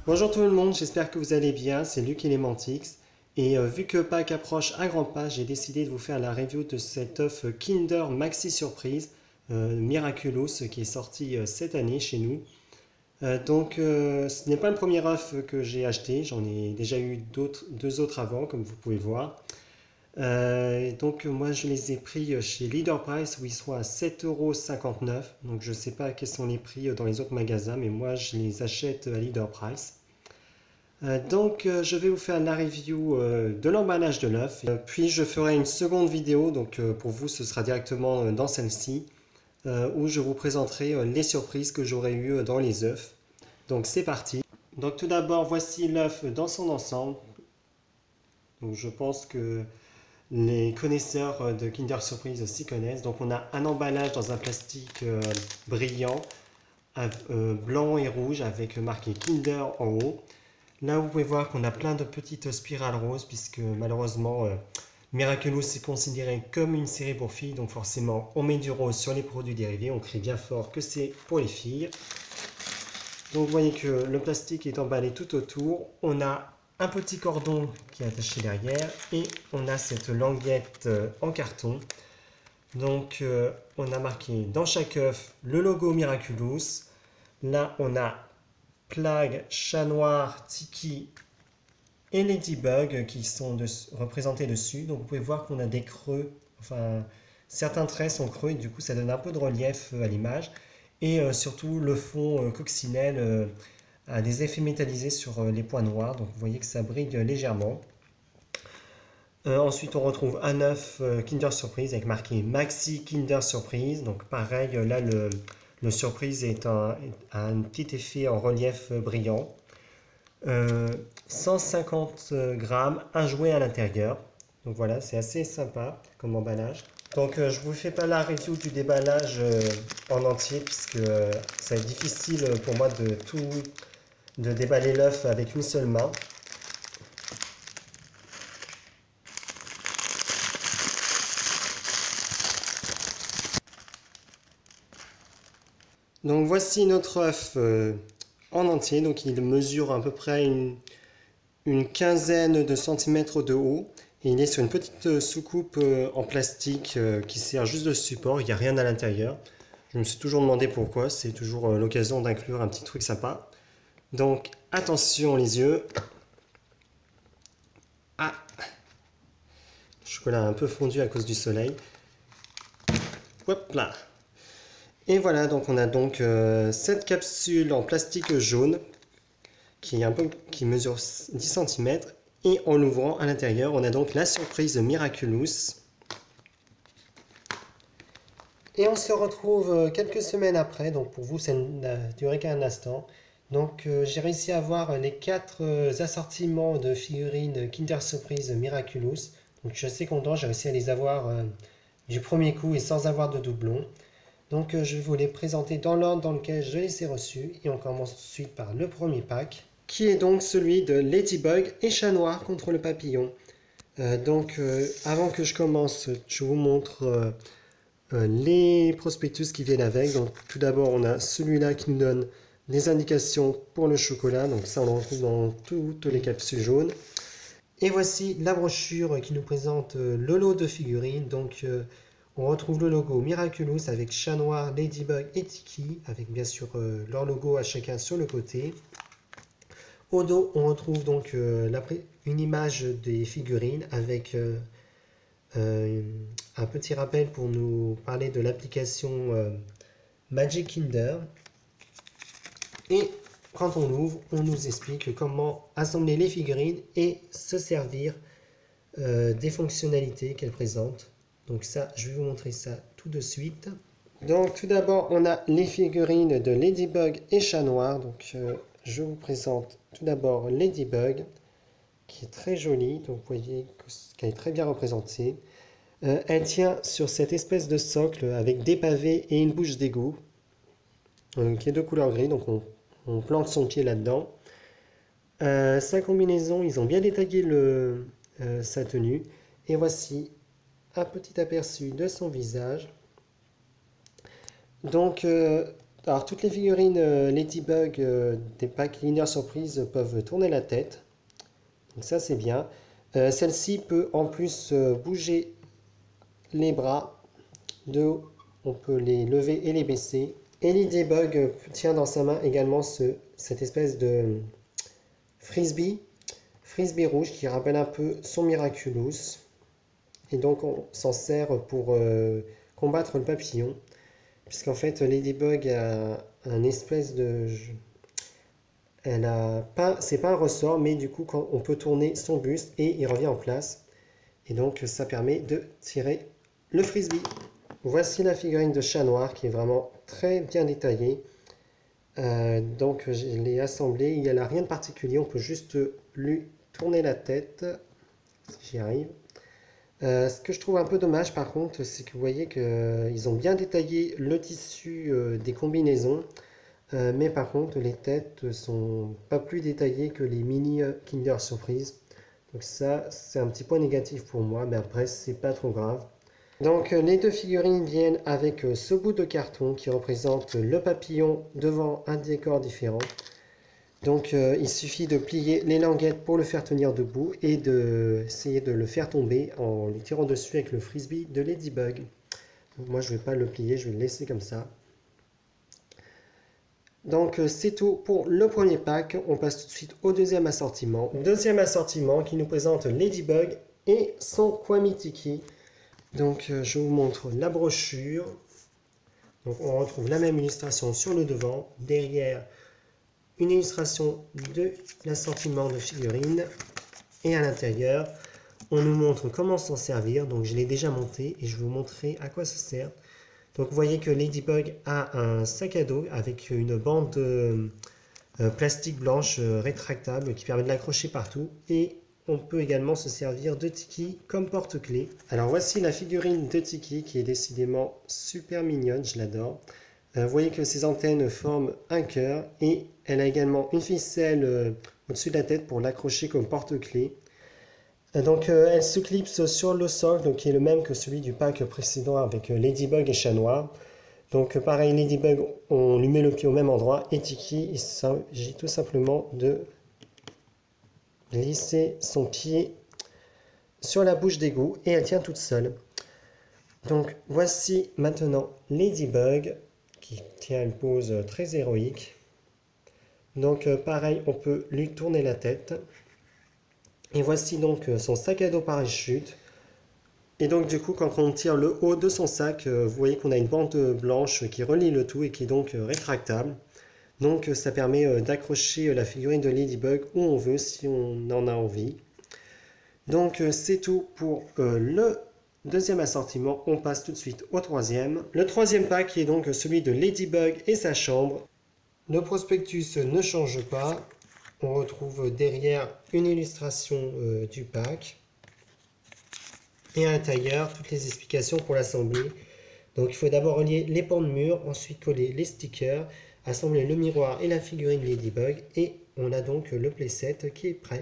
Bonjour tout le monde, j'espère que vous allez bien, c'est Luc Elementix. Et vu que Pâques approche à grands pas, j'ai décidé de vous faire la review de cet œuf Kinder Maxi Surprise Miraculous qui est sorti cette année chez nous. Ce n'est pas le premier œuf que j'ai acheté, j'en ai déjà eu deux autres avant, comme vous pouvez voir. Moi je les ai pris chez Leader Price où ils sont à 7,59 €. Donc je ne sais pas quels sont les prix dans les autres magasins, mais moi je les achète à Leader Price. Je vais vous faire la review de l'emballage de l'œuf. Puis je ferai une seconde vidéo, pour vous ce sera directement dans celle-ci, où je vous présenterai les surprises que j'aurai eues dans les œufs. Donc c'est parti. Donc tout d'abord voici l'œuf dans son ensemble. Donc je pense que les connaisseurs de Kinder Surprise s'y connaissent. Donc on a un emballage dans un plastique brillant, blanc et rouge avec marqué Kinder en haut. Là, vous pouvez voir qu'on a plein de petites spirales roses, puisque malheureusement, Miraculous est considéré comme une série pour filles, donc forcément, on met du rose sur les produits dérivés, on crie bien fort que c'est pour les filles. Donc, vous voyez que le plastique est emballé tout autour. On a un petit cordon qui est attaché derrière, et on a cette languette en carton. On a marqué dans chaque œuf le logo Miraculous. Là, on a Plague, Chat Noir, Tiki et Ladybug qui sont représentés dessus. Donc vous pouvez voir qu'on a des creux, enfin certains traits sont creux et du coup ça donne un peu de relief à l'image. Et surtout le fond coccinelle a des effets métallisés sur les points noirs, donc vous voyez que ça brille légèrement. Ensuite on retrouve un œuf Kinder Surprise avec marqué Maxi Kinder Surprise. Donc pareil, là le surprise est un petit effet en relief brillant. 150 grammes, un jouet à l'intérieur. Donc voilà, c'est assez sympa comme emballage. Je vous fais pas la review du déballage en entier puisque ça va être difficile pour moi de déballer l'œuf avec une seule main. Donc voici notre œuf en entier. Donc il mesure à peu près une quinzaine de centimètres de haut. Et il est sur une petite soucoupe en plastique qui sert juste de support. Il n'y a rien à l'intérieur. Je me suis toujours demandé pourquoi. C'est toujours l'occasion d'inclure un petit truc sympa. Donc attention les yeux. Ah, le chocolat a un peu fondu à cause du soleil. Hop là. Et voilà, donc on a cette capsule en plastique jaune qui mesure 10 cm. Et en l'ouvrant à l'intérieur, on a donc la surprise Miraculous. Et on se retrouve quelques semaines après, donc pour vous ça n'a duré qu'un instant. J'ai réussi à avoir les 4 assortiments de figurines Kinder Surprise Miraculous. Donc je suis assez content, j'ai réussi à les avoir du premier coup et sans avoir de doublons. Je vais vous les présenter dans l'ordre dans lequel je les ai reçus. Et on commence tout de suite par le premier pack, qui est donc celui de Ladybug et Chat Noir contre le papillon. Avant que je commence, je vous montre les prospectus qui viennent avec. Donc, tout d'abord, on a celui-là qui nous donne des indications pour le chocolat. Donc ça, on le retrouve dans toutes les capsules jaunes. Et voici la brochure qui nous présente le lot de figurines. On retrouve le logo Miraculous avec Chat Noir, Ladybug et Tiki, avec bien sûr leur logo à chacun sur le côté. Au dos, on retrouve une image des figurines avec un petit rappel pour nous parler de l'application Magic Kinder. Et quand on ouvre, on nous explique comment assembler les figurines et se servir des fonctionnalités qu'elles présentent. Donc ça, je vais vous montrer ça tout de suite. Donc tout d'abord, on a les figurines de Ladybug et Chat Noir. Je vous présente tout d'abord Ladybug, qui est très jolie. Donc vous voyez qu'elle est très bien représentée. Elle tient sur cette espèce de socle avec des pavés et une bouche d'égout, qui est de couleur gris. Donc on plante son pied là-dedans. Sa combinaison, ils ont bien détaillé sa tenue. Et voici un petit aperçu de son visage. Alors toutes les figurines Ladybug des packs Kinder Surprise peuvent tourner la tête. Donc ça c'est bien. Celle-ci peut en plus bouger les bras. De haut, on peut les lever et les baisser. Et Ladybug tient dans sa main également cette espèce de frisbee rouge qui rappelle un peu son Miraculous. Et donc on s'en sert pour combattre le papillon. Puisqu'en fait Ladybug a un espèce de... Elle a pas, c'est pas un ressort, mais du coup quand on peut tourner son buste et il revient en place. Et donc ça permet de tirer le frisbee. Voici la figurine de chat noir qui est vraiment très bien détaillée. Donc je l'ai assemblée, il n'y a là rien de particulier, on peut juste lui tourner la tête, si j'y arrive. Ce que je trouve un peu dommage par contre, c'est que vous voyez qu'ils ont bien détaillé le tissu des combinaisons, mais par contre les têtes sont pas plus détaillées que les mini Kinder Surprise. Donc ça c'est un petit point négatif pour moi, mais après c'est pas trop grave. Donc les deux figurines viennent avec ce bout de carton qui représente le papillon devant un décor différent. Donc il suffit de plier les languettes pour le faire tenir debout et d'essayer de le faire tomber en lui tirant dessus avec le frisbee de Ladybug. Donc, moi je ne vais pas le plier, je vais le laisser comme ça. Donc c'est tout pour le premier pack, on passe tout de suite au deuxième assortiment. Deuxième assortiment qui nous présente Ladybug et son Kwami Tiki. Donc je vous montre la brochure. Donc on retrouve la même illustration sur le devant. Derrière, une illustration de l'assortiment de figurines. Et à l'intérieur, on nous montre comment s'en servir. Donc je l'ai déjà monté et je vais vous montrer à quoi ça sert. Donc vous voyez que Ladybug a un sac à dos avec une bande plastique blanche rétractable qui permet de l'accrocher partout. Et on peut également se servir de Tiki comme porte-clés. Alors voici la figurine de Tiki qui est décidément super mignonne, je l'adore. Vous voyez que ses antennes forment un cœur et elle a également une ficelle au-dessus de la tête pour l'accrocher comme porte-clés. Donc elle se clipse sur le socle, donc, qui est le même que celui du pack précédent avec Ladybug et Chat Noir. Donc pareil, Ladybug, on lui met le pied au même endroit et Tiki, il s'agit tout simplement de glisser son pied sur la bouche d'égout et elle tient toute seule. Donc voici maintenant Ladybug qui tient une pose très héroïque. Donc pareil, on peut lui tourner la tête. Et voici donc son sac à dos parachute. Et donc du coup quand on tire le haut de son sac, vous voyez qu'on a une bande blanche qui relie le tout et qui est donc rétractable. Donc ça permet d'accrocher la figurine de Ladybug où on veut si on en a envie. Donc c'est tout pour le deuxième assortiment. On passe tout de suite au troisième. Le troisième pack qui est donc celui de Ladybug et sa chambre. Le prospectus ne change pas. On retrouve derrière une illustration du pack. Et à l'intérieur, toutes les explications pour l'assembler. Donc il faut d'abord relier les pans de mur, ensuite coller les stickers, assembler le miroir et la figurine Ladybug. Et on a donc le playset qui est prêt.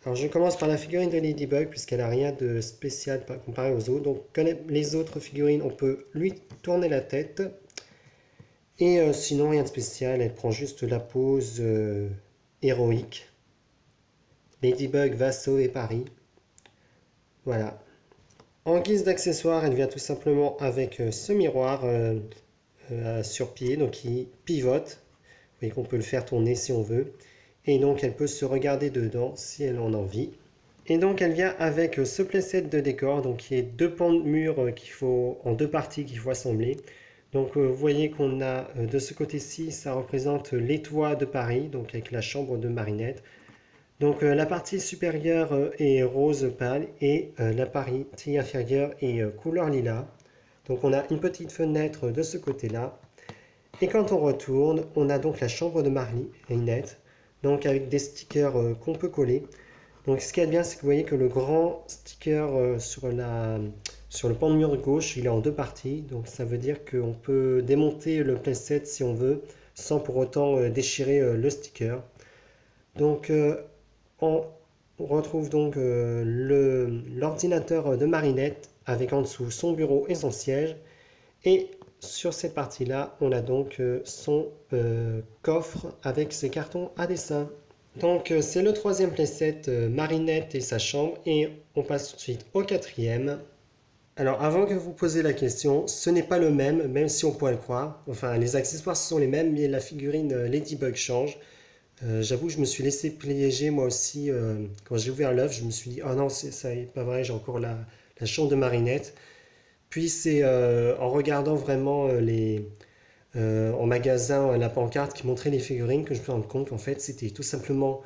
Alors je commence par la figurine de Ladybug puisqu'elle n'a rien de spécial comparé aux autres. Donc comme les autres figurines, on peut lui tourner la tête. Et sinon rien de spécial, elle prend juste la pose héroïque. Ladybug va sauver Paris. Voilà. En guise d'accessoire, elle vient tout simplement avec ce miroir sur pied, donc qui pivote. Vous voyez qu'on peut le faire tourner si on veut. Et donc elle peut se regarder dedans si elle en a envie. Et donc elle vient avec ce playset de décor, donc qui est deux pans de mur qu'il faut en deux parties qu'il faut assembler. Donc vous voyez qu'on a de ce côté-ci, ça représente les toits de Paris, donc avec la chambre de Marinette. Donc la partie supérieure est rose pâle et la partie inférieure est couleur lilas. Donc on a une petite fenêtre de ce côté-là. Et quand on retourne, on a donc la chambre de Marinette, donc avec des stickers qu'on peut coller. Donc ce qui est bien, c'est que vous voyez que le grand sticker sur le pan de mur gauche, il est en deux parties. Donc ça veut dire qu'on peut démonter le playset si on veut, sans pour autant déchirer le sticker. Donc on retrouve donc l'ordinateur de Marinette avec en dessous son bureau et son siège. Et sur cette partie-là, on a donc son coffre avec ses cartons à dessin. Donc c'est le troisième playset, Marinette et sa chambre, et on passe tout de suite au quatrième. Alors avant que vous posiez la question, ce n'est pas le même, même si on pourrait le croire. Enfin, les accessoires sont les mêmes, mais la figurine Ladybug change. J'avoue que je me suis laissé piéger moi aussi quand j'ai ouvert l'œuvre. Je me suis dit, oh non, ça n'est pas vrai, j'ai encore la chambre de Marinette. Puis c'est en regardant vraiment en magasin la pancarte qui montrait les figurines que je me rends compte qu'en fait c'était tout simplement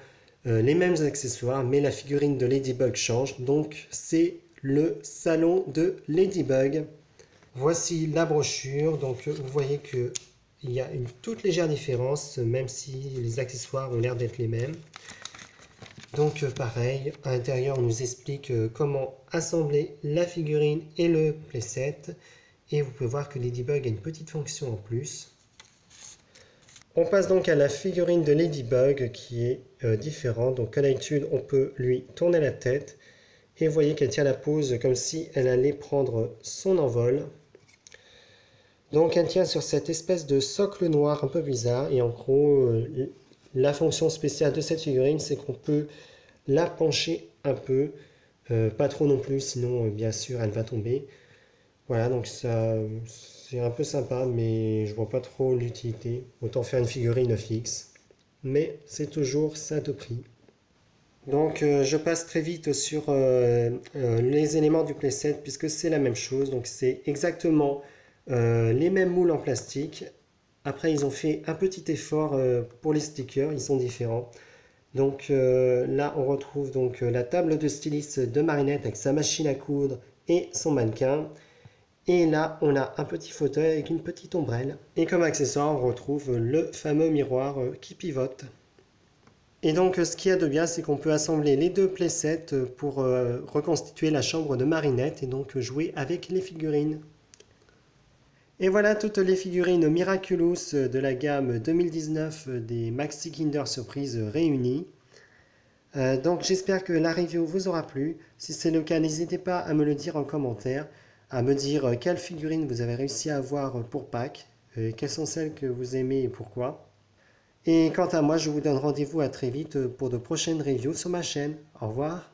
les mêmes accessoires, mais la figurine de Ladybug change. Donc c'est le salon de Ladybug. Voici la brochure. Donc vous voyez que il y a une toute légère différence, même si les accessoires ont l'air d'être les mêmes. Donc pareil, à l'intérieur on nous explique comment assembler la figurine et le playset. Et vous pouvez voir que Ladybug a une petite fonction en plus. On passe donc à la figurine de Ladybug qui est différente. Donc à l'habitude on peut lui tourner la tête. Et vous voyez qu'elle tient la pose comme si elle allait prendre son envol. Donc elle tient sur cette espèce de socle noir un peu bizarre. Et en gros, la fonction spéciale de cette figurine, c'est qu'on peut la pencher un peu. Pas trop non plus, sinon bien sûr elle va tomber. Voilà, donc ça c'est un peu sympa, mais je vois pas trop l'utilité. Autant faire une figurine fixe. Mais c'est toujours ça de prix. Donc je passe très vite sur les éléments du playset puisque c'est la même chose. Donc c'est exactement les mêmes moules en plastique. Après ils ont fait un petit effort pour les stickers, ils sont différents. Donc là on retrouve donc la table de styliste de Marinette avec sa machine à coudre et son mannequin. Et là on a un petit fauteuil avec une petite ombrelle. Et comme accessoire on retrouve le fameux miroir qui pivote. Et donc ce qu'il y a de bien, c'est qu'on peut assembler les deux playsets pour reconstituer la chambre de Marinette et donc jouer avec les figurines. Et voilà toutes les figurines Miraculous de la gamme 2019 des Maxi Kinder Surprise réunies. Donc j'espère que la review vous aura plu. Si c'est le cas, n'hésitez pas à me le dire en commentaire, à me dire quelles figurines vous avez réussi à avoir pour Pâques, quelles sont celles que vous aimez et pourquoi. Et quant à moi, je vous donne rendez-vous à très vite pour de prochaines reviews sur ma chaîne. Au revoir.